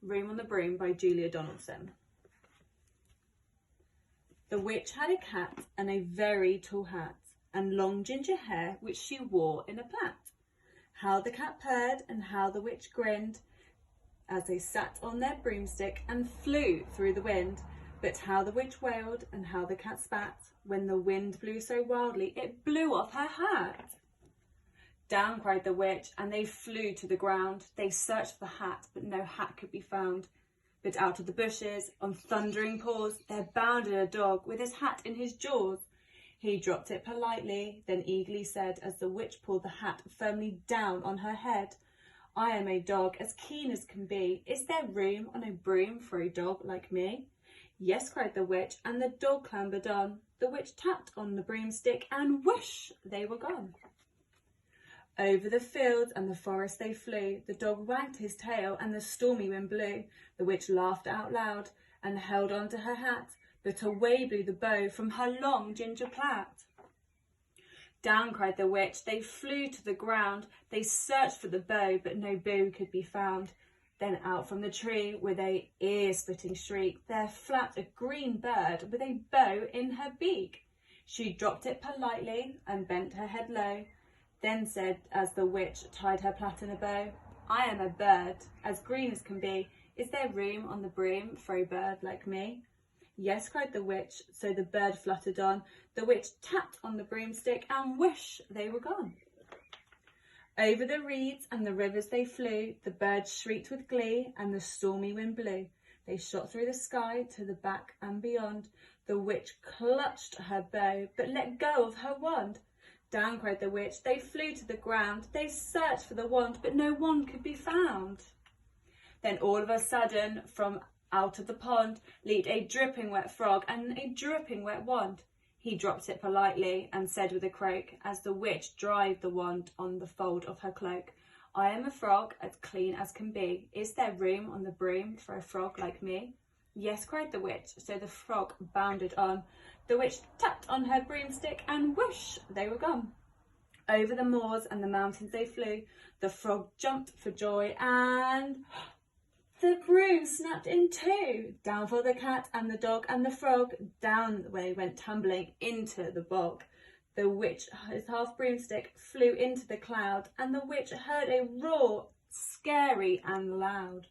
Room on the Broom by Julia Donaldson. The witch had a cat and a very tall hat, and long ginger hair which she wore in a plait. How the cat purred and how the witch grinned, as they sat on their broomstick and flew through the wind. But how the witch wailed and how the cat spat, when the wind blew so wildly it blew off her hat. Down cried the witch, and they flew to the ground. They searched for the hat, but no hat could be found. But out of the bushes, on thundering paws, there bounded a dog with his hat in his jaws. He dropped it politely, then eagerly said, as the witch pulled the hat firmly down on her head, "I am a dog as keen as can be. Is there room on a broom for a dog like me?" "Yes," cried the witch, and the dog clambered on. The witch tapped on the broomstick, and whoosh, they were gone. Over the fields and the forest they flew. The dog wagged his tail, and the stormy wind blew. The witch laughed out loud, and held on to her hat, but away blew the bow from her long ginger plait. Down cried the witch, they flew to the ground. They searched for the bow, but no bow could be found. Then out from the tree, with a ear-splitting shriek, there flapped a green bird with a bow in her beak. She dropped it politely, and bent her head low, then said, as the witch tied her plait in a bow, "I am a bird, as green as can be. Is there room on the broom for a bird like me?" "Yes," cried the witch, so the bird fluttered on. The witch tapped on the broomstick, and whoosh, they were gone. Over the reeds and the rivers they flew. The birds shrieked with glee, and the stormy wind blew. They shot through the sky to the back and beyond. The witch clutched her bow, but let go of her wand. Down cried the witch, they flew to the ground. They searched for the wand, but no wand could be found. Then all of a sudden, from out of the pond, leaped a dripping wet frog and a dripping wet wand. He dropped it politely, and said with a croak, as the witch dried the wand on the fold of her cloak, "I am a frog as clean as can be. Is there room on the broom for a frog like me?" "Yes," cried the witch, so the frog bounded on. The witch tapped on her broomstick, and whoosh, they were gone. Over the moors and the mountains they flew. The frog jumped for joy, and the broom snapped in two. Down fell the cat and the dog and the frog. Down they went tumbling into the bog. The witch, his half broomstick, flew into the cloud, and the witch heard a roar, scary and loud.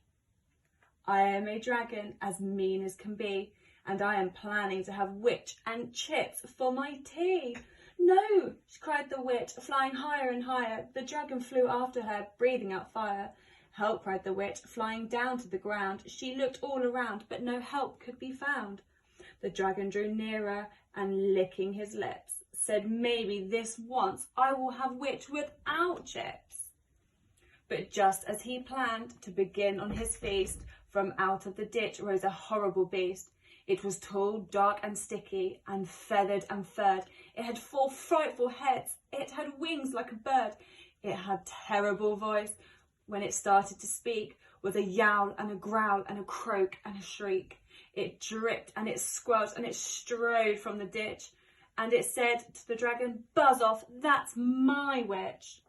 "I am a dragon as mean as can be, and I am planning to have witch and chips for my tea." "No," cried the witch, flying higher and higher. The dragon flew after her, breathing out fire. "Help," cried the witch, flying down to the ground. She looked all around, but no help could be found. The dragon drew nearer, and licking his lips, said, "Maybe this once I will have witch without chips." But just as he planned to begin on his feast, from out of the ditch rose a horrible beast. It was tall, dark and sticky, and feathered and furred. It had 4 frightful heads. It had wings like a bird. It had terrible voice. When it started to speak, was a yowl and a growl and a croak and a shriek. It dripped and it squelched and it strode from the ditch. And it said to the dragon, "Buzz off, that's my witch."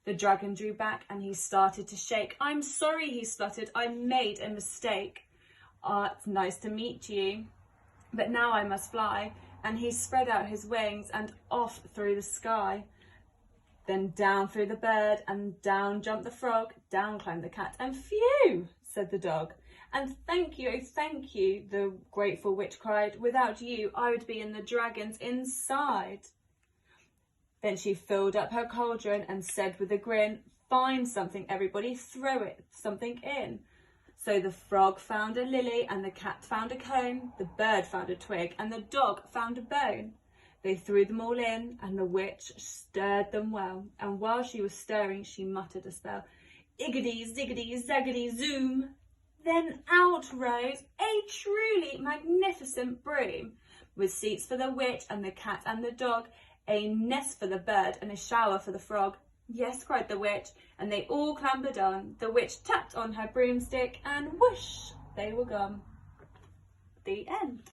The dragon drew back and he started to shake. "I'm sorry," he spluttered, "I made a mistake. It's nice to meet you, but now I must fly." And he spread out his wings and off through the sky. Then down flew the bird, and down jumped the frog. Down climbed the cat, and "Phew," said the dog. "And thank you, oh thank you," the grateful witch cried. "Without you, I would be in the dragon's inside." Then she filled up her cauldron and said with a grin, "Find something, everybody, throw it something in." So the frog found a lily, and the cat found a comb. The bird found a twig, and the dog found a bone. They threw them all in, and the witch stirred them well. And while she was stirring, she muttered a spell. Iggity, ziggity, zaggity, zoom. Then out rose a truly magnificent broom, with seats for the witch and the cat and the dog, a nest for the bird and a shower for the frog. "Yes," cried the witch, and they all clambered on. The witch tapped on her broomstick, and whoosh, they were gone. The end.